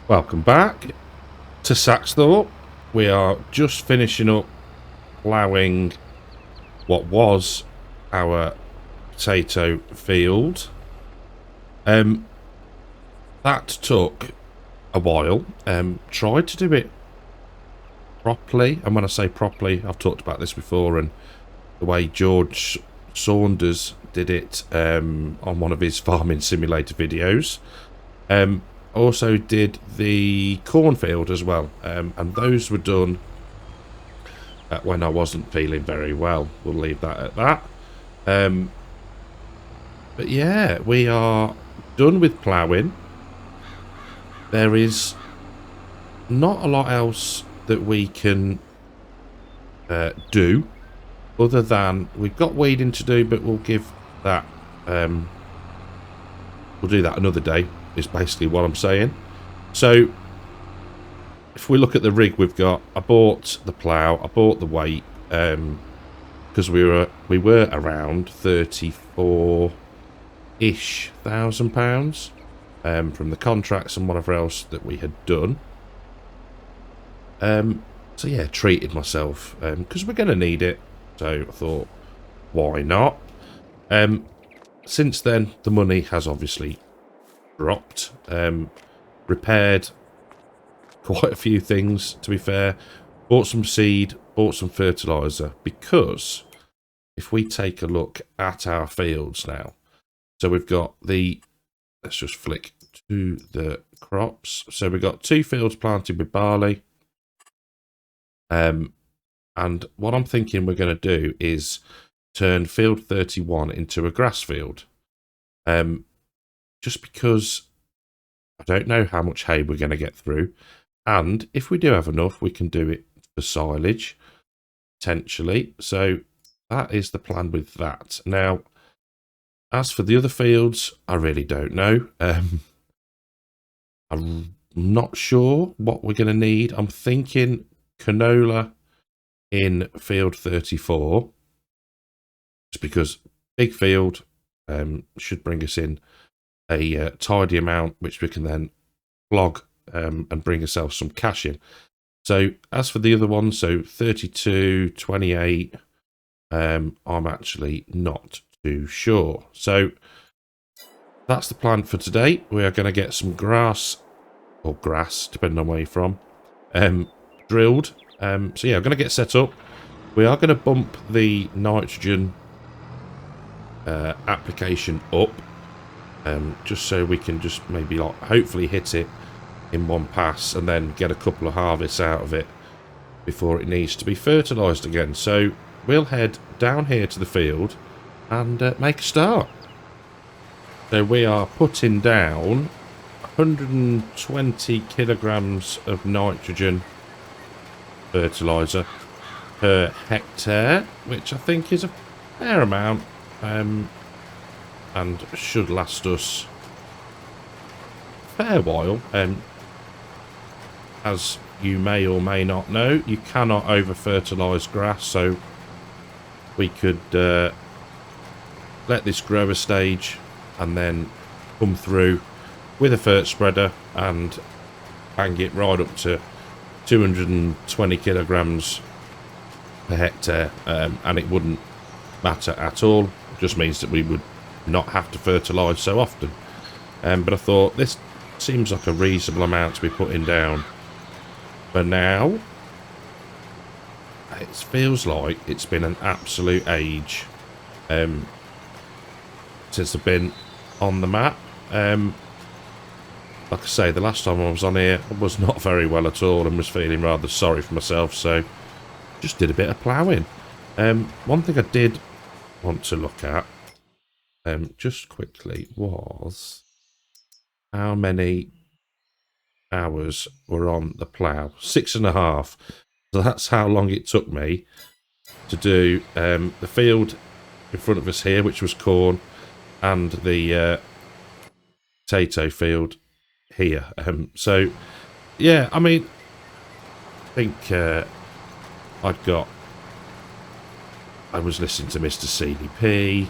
Welcome back to SAXTHORPE. We are just finishing up ploughing what was our potato field. That took a while. Tried to do it properly, and when I say properly, I've talked about this before, and the way George Saunders did it on one of his farming simulator videos. Also did the cornfield as well, and those were done when I wasn't feeling very well. We'll leave that at that. But yeah, we are done with ploughing. There is not a lot else that we can do other than we've got weeding to do, but we'll give that we'll do that another day, is basically what I'm saying. So if we look at the rig we've got, I bought the plough, I bought the weight, because we were around £34,000-ish from the contracts and whatever else that we had done. So yeah, treated myself because we're going to need it. So I thought, why not? Since then, the money has obviously dropped. Repaired quite a few things, to be fair. Bought some seed, bought some fertiliser, because if we take a look at our fields now, so we've got the, let's just flick to the crops. So we've got 2 fields planted with barley. And what I'm thinking we're going to do is turn field 31 into a grass field. Just because I don't know how much hay we're going to get through. And if we do have enough, we can do it for silage, potentially. So that is the plan with that. Now, as for the other fields, I really don't know. I'm not sure what we're going to need. I'm thinking canola in field 34, just because big field should bring us in a tidy amount, which we can then flog and bring ourselves some cash in. So as for the other ones, so 32, 28, I'm actually not too sure. So that's the plan for today. We are going to get some grass, or grass, depending on where you're from, drilled. So yeah, I'm going to get set up. We are going to bump the nitrogen application up, just so we can just maybe like hopefully hit it in one pass and then get a couple of harvests out of it before it needs to be fertilised again. So we'll head down here to the field and make a start. So we are putting down 120 kilograms of nitrogen fertiliser per hectare, which I think is a fair amount, and should last us a fair while. As you may or may not know, you cannot over fertilise grass, so we could let this grow a stage and then come through with a fert spreader and bang it right up to 220 kilograms per hectare, and it wouldn't matter at all. It just means that we would not have to fertilise so often. But I thought this seems like a reasonable amount to be putting down for now. It feels like it's been an absolute age since I've been on the map. Like I say, the last time I was on here, I was not very well at all and was feeling rather sorry for myself, so just did a bit of ploughing. One thing I did want to look at, just quickly, was how many hours were on the plough. 6.5. So that's how long it took me to do the field in front of us here, which was corn, and the potato field here. So yeah, I mean, I think I was listening to Mr. CDP.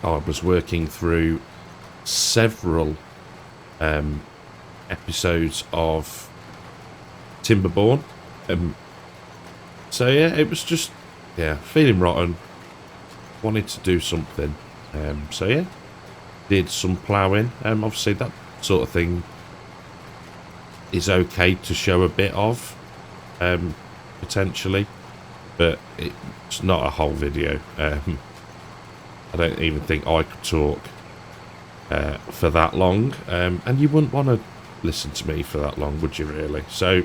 I was working through several episodes of Timberborn. So yeah, it was just, yeah, feeling rotten. Wanted to do something. So yeah, did some ploughing. Obviously that sort of thing is okay to show a bit of, potentially, but it's not a whole video. I don't even think I could talk for that long, and you wouldn't want to listen to me for that long, would you really? So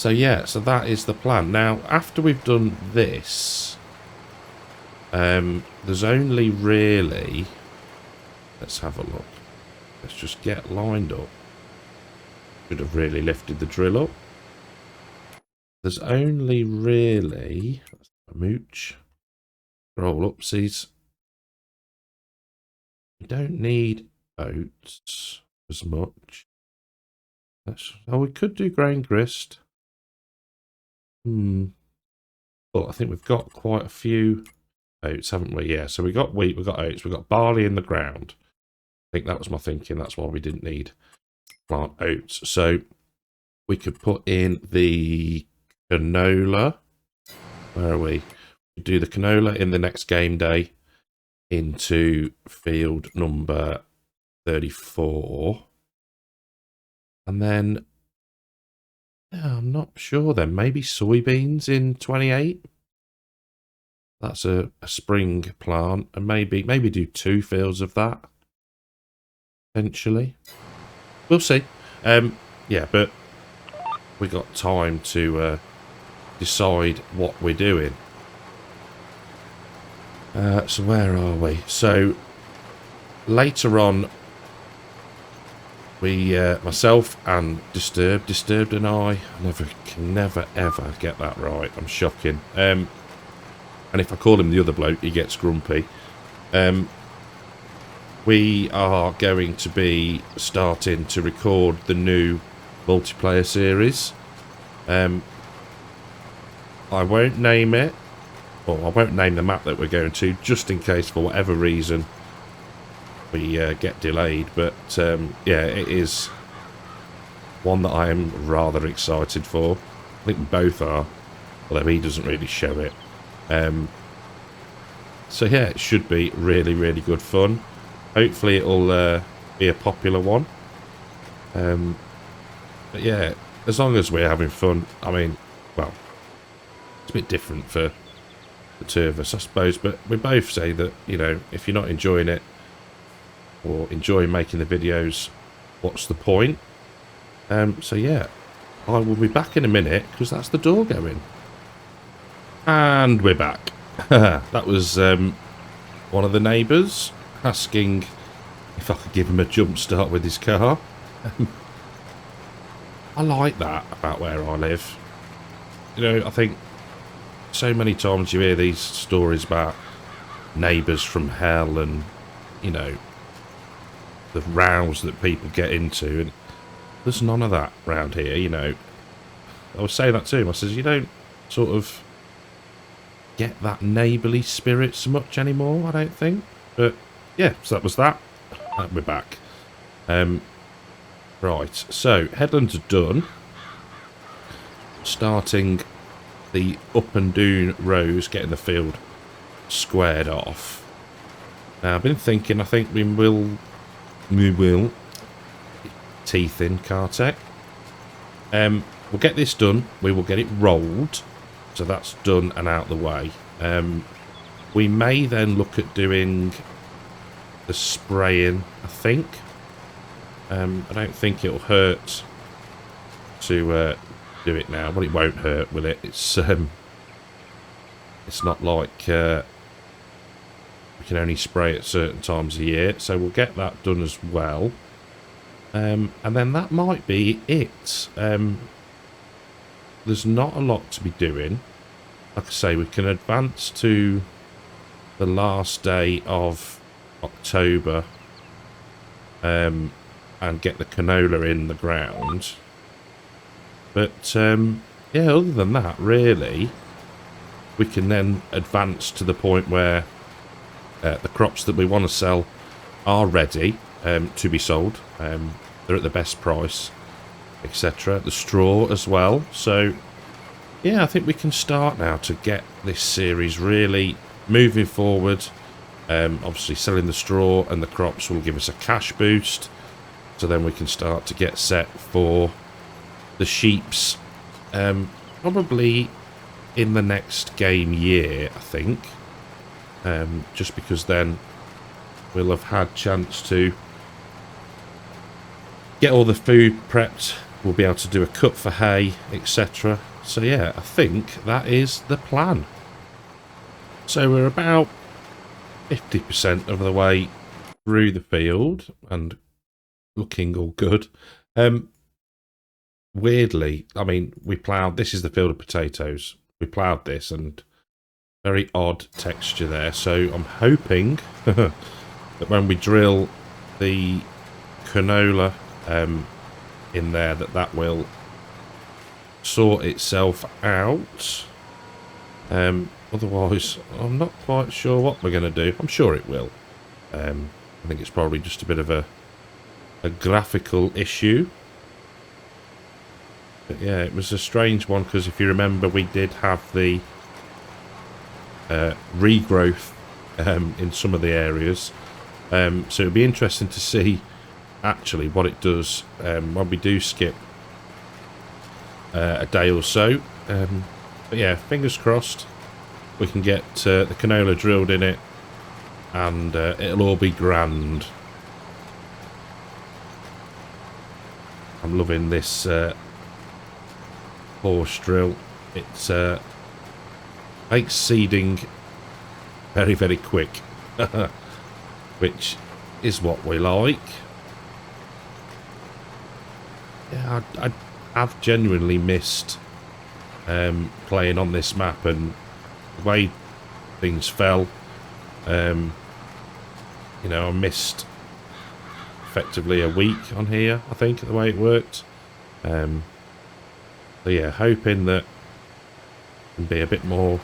yeah, so that is the plan. Now, after we've done this, there's only really, let's have a look. Let's just get lined up. Should have really lifted the drill up. There's only really, a mooch, roll upsies. We don't need oats as much. Oh, we could do grain grist. But I think we've got quite a few oats, haven't we? Yeah, so we got wheat, we got oats, we got barley in the ground. I think that was my thinking. That's why we didn't need plant oats. So we could put in the canola. Where are we? We do the canola in the next game day into field number 34. And then, yeah, I'm not sure then. Maybe soybeans in 28. That's a spring plant. And maybe do 2 fields of that. Potentially. We'll see. Yeah, but we got time to decide what we're doing. So where are we? So later on, we, myself and Disturbed and I can never ever get that right. I'm shocking. And if I call him the other bloke, he gets grumpy. We are going to be starting to record the new multiplayer series. I won't name it, or I won't name the map that we're going to, just in case for whatever reason we get delayed. But yeah, it is one that I am rather excited for. I think we both are, although he doesn't really show it. So yeah, it should be really, really good fun. Hopefully it'll be a popular one. But yeah, as long as we're having fun. I mean, well, it's a bit different for the two of us, I suppose. But we both say that, you know, if you're not enjoying it or enjoying making the videos, what's the point? So yeah, I will be back in a minute because that's the door going. And we're back. That was one of the neighbours asking if I could give him a jump start with his car. I like that about where I live. You know, I think so many times you hear these stories about neighbours from hell and, you know, the rows that people get into, and there's none of that round here, you know. I was saying that to him. I says, you don't sort of get that neighbourly spirit so much anymore, I don't think. But yeah, so that was that. We're back. Right, so headlands are done. Starting the up and down rows, getting the field squared off. Now I've been thinking, I think we will teeth in Cartech. We'll get this done. We will get it rolled, so that's done and out the way. We may then look at doing the spraying, I think. I don't think it'll hurt to do it now, but it won't hurt, will it? It's not like we can only spray at certain times of the year, so we'll get that done as well. And then that might be it. There's not a lot to be doing. Like I say, we can advance to the last day of October and get the canola in the ground. But yeah, other than that, really, we can then advance to the point where the crops that we want to sell are ready to be sold. they're at the best price, etc. The straw as well. So yeah, I think we can start now to get this series really moving forward. Obviously selling the straw and the crops will give us a cash boost, so then we can start to get set for the sheeps, probably in the next game year, I think, just because then we'll have had chance to get all the food prepped. We'll be able to do a cut for hay, etc. So yeah, I think that is the plan. So we're about 50% of the way through the field and looking all good. Weirdly, I mean, we ploughed, this is the field of potatoes. We ploughed this and very odd texture there. So I'm hoping that when we drill the canola in there, that will sort itself out. Otherwise, I'm not quite sure what we're going to do. I'm sure it will. I think it's probably just a bit of a graphical issue. But yeah, it was a strange one, because if you remember, we did have the regrowth in some of the areas. So it'd be interesting to see actually what it does when we do skip a day or so. But yeah, fingers crossed we can get the canola drilled in it, and it'll all be grand. I'm loving this horse drill. It's makes seeding very, very quick, which is what we like. Yeah, I have genuinely missed playing on this map, and the way things fell. You know, I missed effectively a week on here, I think, the way it worked. So yeah, hoping that it can be a bit more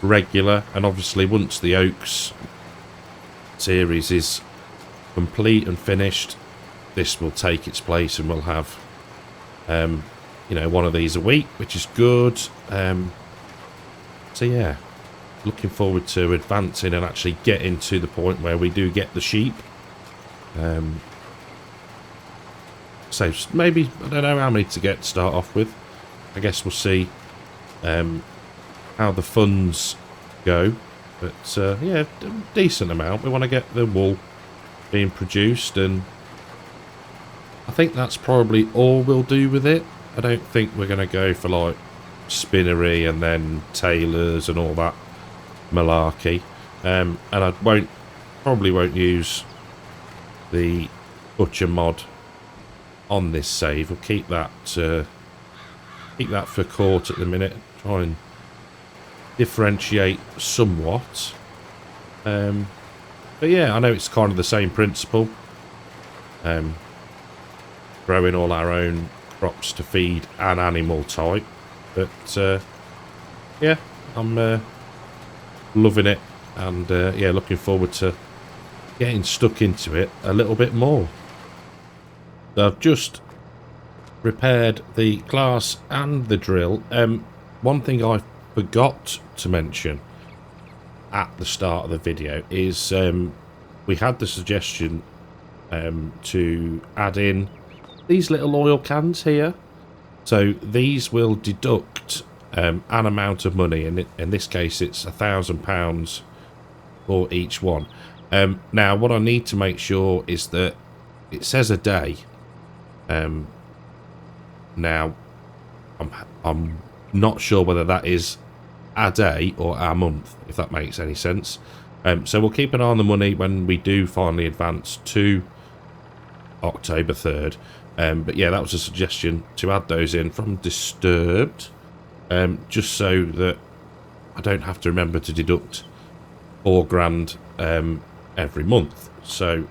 regular, and obviously once the Oaks series is complete and finished, this will take its place, and we'll have you know, one of these a week, which is good. So yeah, looking forward to advancing and actually getting to the point where we do get the sheep. So maybe, I don't know how many to start off with. I guess we'll see how the funds go. But yeah, decent amount. We want to get the wool being produced, and I think that's probably all we'll do with it. I don't think we're going to go for like spinnery and then tailors and all that malarkey. And I probably won't use the butcher mod on this save. We'll keep that for court at the minute. Try and differentiate somewhat. But yeah, I know it's kind of the same principle. Growing all our own crops to feed an animal type. But yeah, I'm loving it, and yeah, looking forward to getting stuck into it a little bit more. So I've just repaired the glass and the drill. One thing I forgot to mention at the start of the video is we had the suggestion to add in these little oil cans here. So these will deduct an amount of money, and in this case it's £1,000 for each one. Now what I need to make sure is that it says a day. Now I'm not sure whether that is a day or a month, if that makes any sense. So we'll keep an eye on the money when we do finally advance to October 3rd. But yeah, that was a suggestion to add those in from Disturbed, just so that I don't have to remember to deduct £4,000 every month. So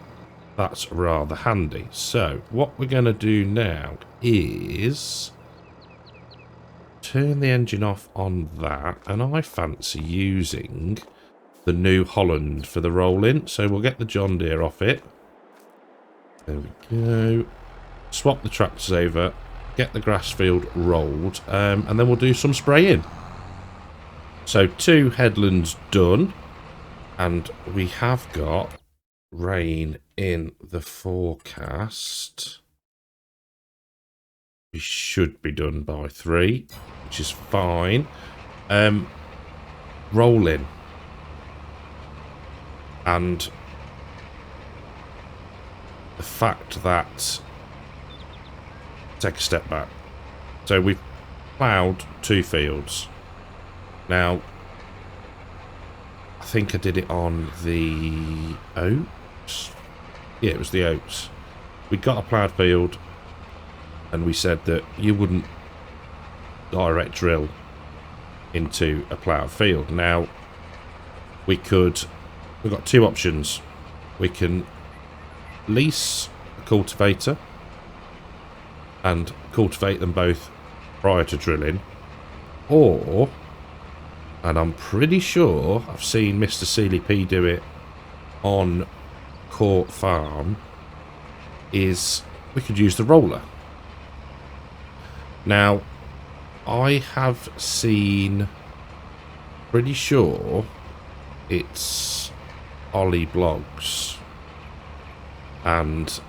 that's rather handy. So what we're going to do now is turn the engine off on that, and I fancy using the New Holland for the roll-in. So we'll get the John Deere off it. There we go. swap the tractors over, get the grass field rolled, and then we'll do some spraying. So 2 headlands done, and we have got rain in the forecast. We should be done by 3, which is fine. Rolling. And the fact that... Take a step back. So we've ploughed 2 fields. Now, I think I did it on the oats. Yeah, it was the oats. We got a ploughed field, and we said that you wouldn't direct drill into a ploughed field. Now, we've got 2 options. We can lease a cultivator and cultivate them both prior to drilling, or, and I'm pretty sure I've seen Mr. Sealy P do it on Court Farm, is we could use the roller. Now, I have seen, pretty sure it's Ollie Blogs, and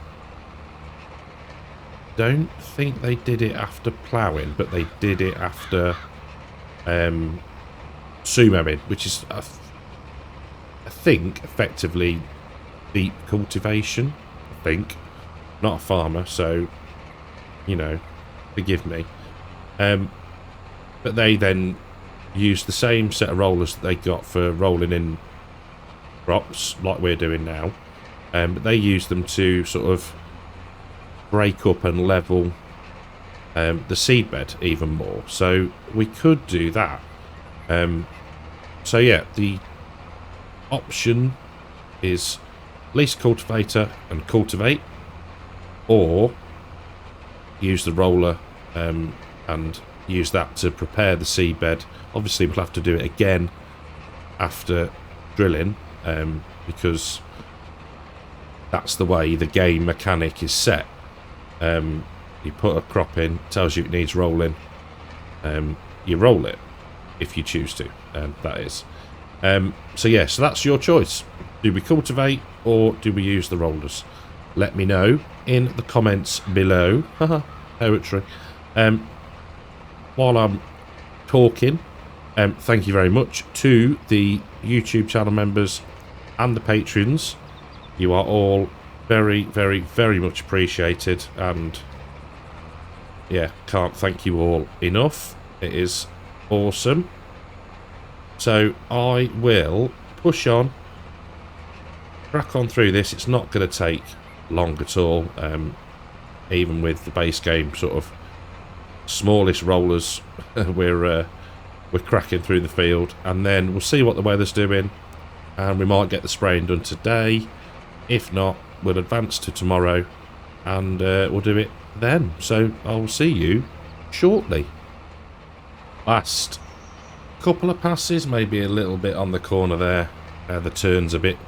don't think they did it after ploughing, but they did it after sumoing, which is I think effectively deep cultivation. I think, not a farmer, so you know, forgive me. But they then used the same set of rollers that they got for rolling in crops, like we're doing now. But they used them to sort of break up and level the seedbed even more. So we could do that. So yeah, the option is lease cultivator and cultivate, or use the roller and use that to prepare the seedbed. Obviously we'll have to do it again after drilling, because that's the way the game mechanic is set. You put a crop in, tells you it needs rolling, you roll it if you choose to, that is. So yeah, so that's your choice. Do we cultivate or do we use the rollers? Let me know in the comments below. Poetry. While I'm talking, thank you very much to the YouTube channel members and the patrons. You are all very, very, very much appreciated, and yeah, can't thank you all enough. It is awesome. So I will push on, crack on through this. It's not going to take long at all, even with the base game sort of smallest rollers. we're cracking through the field, and then we'll see what the weather's doing, and we might get the spraying done today. If not, we'll advance to tomorrow, and we'll do it then. So I'll see you shortly. Last couple of passes, maybe a little bit on the corner there. The turn's a bit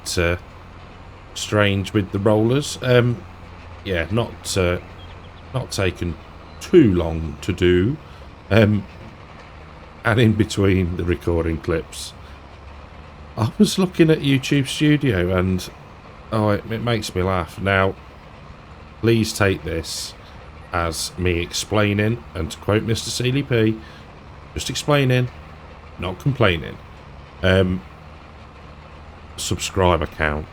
strange with the rollers. Yeah, not taken too long to do. And in between the recording clips, I was looking at YouTube Studio, and oh, it makes me laugh. Now, please take this as me explaining, and to quote Mr. Sealy P, just explaining, not complaining. Subscriber count.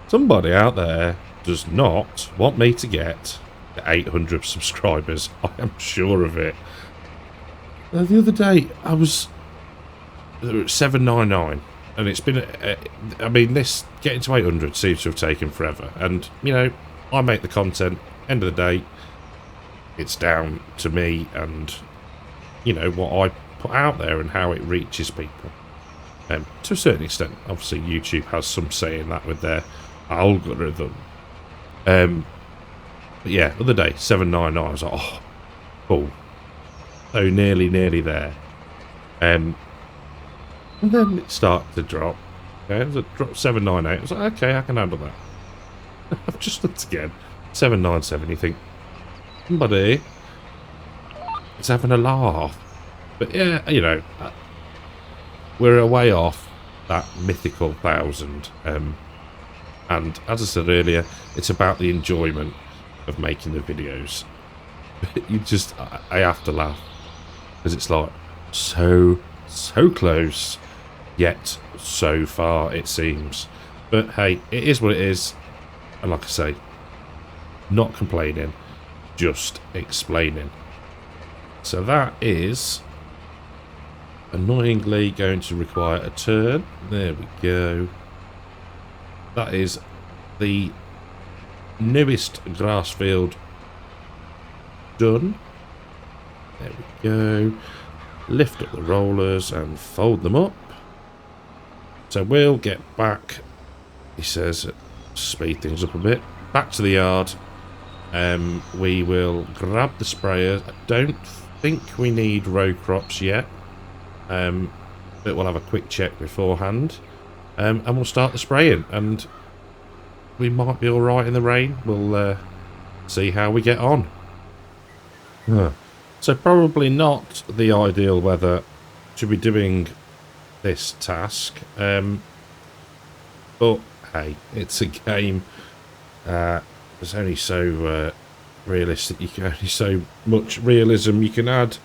Somebody out there does not want me to get to 800 subscribers. I am sure of it. The other day, I was 799, and it's been, I mean, this getting to 800 seems to have taken forever. And, you know, I make the content. End of the day, it's down to me and, you know, what I put out there and how it reaches people. To a certain extent, obviously YouTube has some say in that with their algorithm. But yeah, other day, 799, I was like, oh, cool. So nearly there. And then it started to drop. Okay, it was a drop 798. I was like, okay, I can handle that. I've just looked again. 797. You think somebody is having a laugh, but yeah, you know, we're a way off that mythical 1,000. And as I said earlier, it's about the enjoyment of making the videos. You just, I have to laugh because it's like so close, yet so far it seems. But hey, it is what it is, and like I say, not complaining, just explaining. So that is annoyingly going to require a turn. There we go. That is the newest grass field done. There we go. Lift up the rollers and fold them up. So we'll get back, he says, speed things up a bit, back to the yard. We will grab the sprayers. I don't think we need row crops yet, but we'll have a quick check beforehand. And we'll start the spraying, and we might be alright in the rain. We'll see how we get on. So probably not the ideal weather to be doing this task, but hey, it's a game. There's only so realistic, you can only so much realism you can add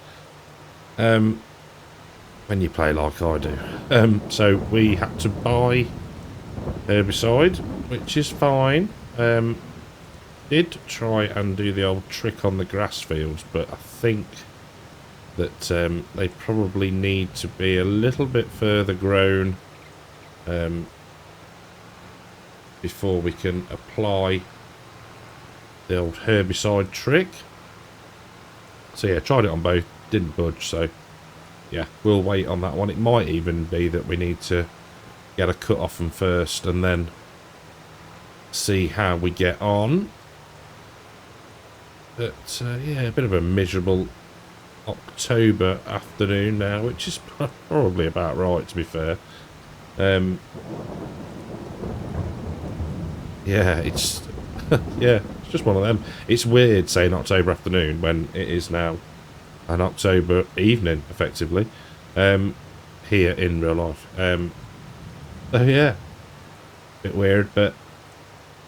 when you play like I do. So we had to buy herbicide, which is fine. Did try and do the old trick on the grass fields, but I think that they probably need to be a little bit further grown before we can apply the old herbicide trick. So yeah, tried it on both, didn't budge, so yeah, we'll wait on that one. It might even be that we need to get a cut off them first and then see how we get on. But yeah, a bit of a miserable October afternoon now, which is probably about right, to be fair. Yeah, it's yeah, it's just one of them. It's weird saying October afternoon when it is now an October evening, effectively, here in real life. So yeah, bit weird, but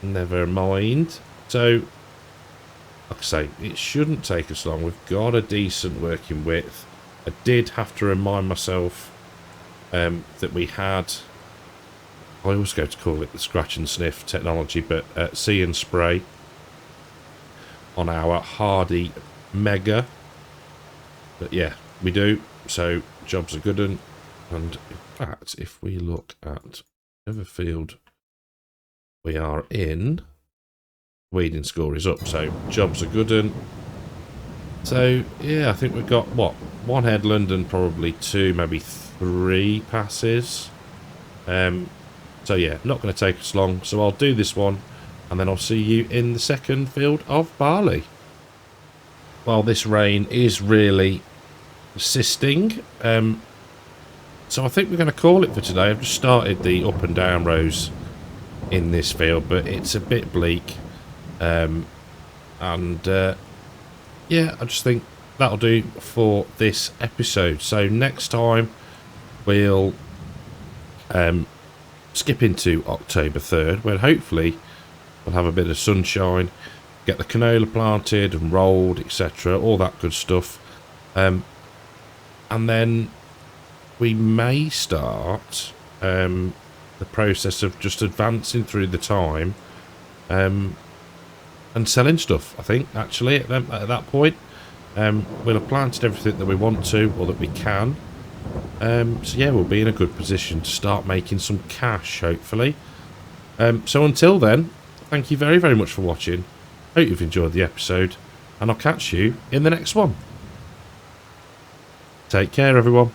never mind. So, like I say, it shouldn't take us long. We've got a decent working width. I did have to remind myself that we had, I always go to call it the scratch and sniff technology, but see and spray on our Hardy Mega. But yeah, we do. So jobs are good. And in fact, if we look at whatever field we are in, weeding score is up. So jobs are good. And so yeah, I think we've got what, one headland and probably two, maybe three passes. So yeah, not going to take us long. So I'll do this one, and then I'll see you in the second field of barley. Well, this rain is really persisting. So I think we're going to call it for today. I've just started the up and down rows in this field, but it's a bit bleak. Yeah, I just think that'll do for this episode. So next time we'll skip into October 3rd, when hopefully we'll have a bit of sunshine, get the canola planted and rolled, etc., all that good stuff. And then we may start the process of just advancing through the time and selling stuff, I think, actually, at that point. We'll have planted everything that we want to, or that we can. So yeah, we'll be in a good position to start making some cash, hopefully. So until then, thank you very, very much for watching. Hope you've enjoyed the episode, and I'll catch you in the next one. Take care, everyone.